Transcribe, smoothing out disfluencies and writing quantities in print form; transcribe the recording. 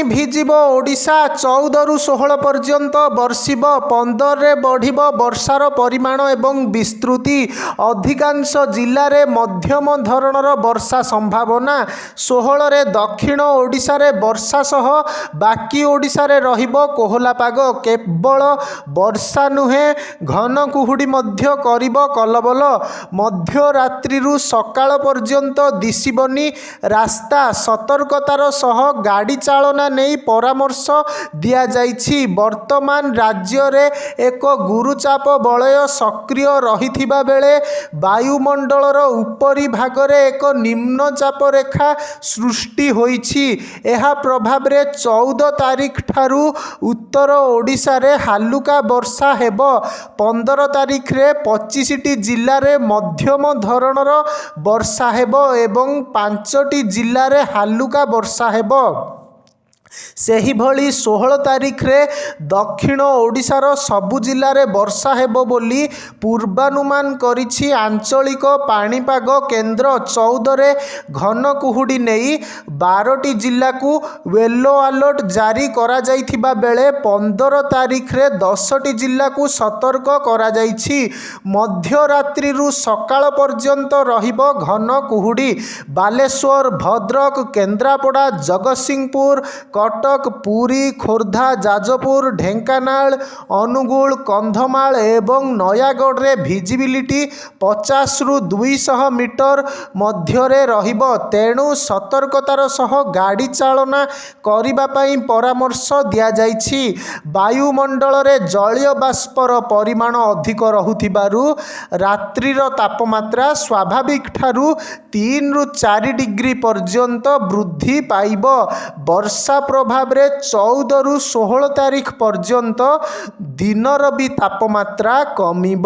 ଭିଜିବ ଓଡ଼ିଶା 14 ରୁ 16 ପର୍ଯ୍ୟନ୍ତ ବର୍ଷିବ। 15 ରେ ବଢ଼ିବ ବର୍ଷାର ପରିମାଣ ଏବଂ ବିସ୍ତୃତି। ଅଧିକାଂଶ ଜିଲ୍ଲାରେ ମଧ୍ୟମ ଧରଣର ବର୍ଷା ସମ୍ଭାବନା। 16 ରେ ଦକ୍ଷିଣ ଓଡ଼ିଶାରେ ବର୍ଷା ସହ ବାକି ଓଡ଼ିଶାରେ ରହିବ କୋହଲା ପାଗ। କେବଳ ବର୍ଷା ନୁହେଁ, ଘନ କୁହୁଡ଼ି ମଧ୍ୟ କରିବ କଲବଲ। ମଧ୍ୟରାତ୍ରିରୁ ସକାଳ ପର୍ଯ୍ୟନ୍ତ ଦିଶିବନି ରାସ୍ତା। ସତର୍କତାର ସହ ଗାଡ଼ି ଚାଳନା ନେଇ ପରାମର୍ଶ ଦିଆଯାଇଛି। ବର୍ତ୍ତମାନ ରାଜ୍ୟରେ ଏକ ଗୁରୁଚାପ ବଳୟ ସକ୍ରିୟ ରହିଥିବା ବେଳେ ବାୟୁମଣ୍ଡଳର ଉପରି ଭାଗରେ ଏକ ନିମ୍ନଚାପ ରେଖା ସୃଷ୍ଟି ହୋଇଛି। ଏହା ପ୍ରଭାବରେ 14 ତାରିଖ ଠାରୁ ଉତ୍ତର ଓଡ଼ିଶାରେ ହାଲୁକା ବର୍ଷା ହେବ। 15 ତାରିଖରେ 25ଟି ଜିଲ୍ଲାରେ ମଧ୍ୟମ ଧରଣର ବର୍ଷା ହେବ ଏବଂ 5ଟି ଜିଲ୍ଲାରେ ହାଲୁକା ବର୍ଷା ହେବ। ସେହିଭଳି 16 ତାରିଖରେ ଦକ୍ଷିଣ ଓଡ଼ିଶାର ସବୁ ଜିଲ୍ଲାରେ ବର୍ଷା ହେବ ବୋଲି ପୂର୍ବାନୁମାନ କରିଛି ଆଞ୍ଚଳିକ ପାଣିପାଗ କେନ୍ଦ୍ର। 14ରେ ଘନ କୁହୁଡ଼ି ନେଇ 12ଟି ଜିଲ୍ଲାକୁ ୟେଲୋ ଆଲର୍ଟ ଜାରି କରାଯାଇଥିବା ବେଳେ 15 ତାରିଖରେ 10ଟି ଜିଲ୍ଲାକୁ ସତର୍କ କରାଯାଇଛି। ମଧ୍ୟରାତ୍ରିରୁ ସକାଳ ପର୍ଯ୍ୟନ୍ତ ରହିବ ଘନ କୁହୁଡ଼ି। ବାଲେଶ୍ୱର, ଭଦ୍ରକ, କେନ୍ଦ୍ରାପଡ଼ା, ଜଗତସିଂହପୁର, କଟକ, ପୁରୀ, ଖୋର୍ଦ୍ଧା, ଯାଜପୁର, ଢେଙ୍କାନାଳ, ଅନୁଗୁଳ, କନ୍ଧମାଳ ଏବଂ ନୟାଗଡ଼ରେ ଭିଜିବିଲିଟି 50 ରୁ 200 ମିଟର ମଧ୍ୟରେ ରହିବ। ତେଣୁ ସତର୍କତାର ସହ ଗାଡ଼ି ଚାଳନା କରିବା ପାଇଁ ପରାମର୍ଶ ଦିଆଯାଇଛି। ବାୟୁମଣ୍ଡଳରେ ଜଳୀୟ ବାଷ୍ପର ପରିମାଣ ଅଧିକ ରହୁଥିବାରୁ ରାତ୍ରିର ତାପମାତ୍ରା ସ୍ୱାଭାବିକ ଠାରୁ 3 ରୁ 4 ଡିଗ୍ରୀ ପର୍ଯ୍ୟନ୍ତ ବୃଦ୍ଧି ପାଇବ। ବର୍ଷା ପ୍ରଭାବରେ 14 ରୁ 16 ତାରିଖ ପର୍ଯ୍ୟନ୍ତ ଦିନର ବି ତାପମାତ୍ରା କମିବ।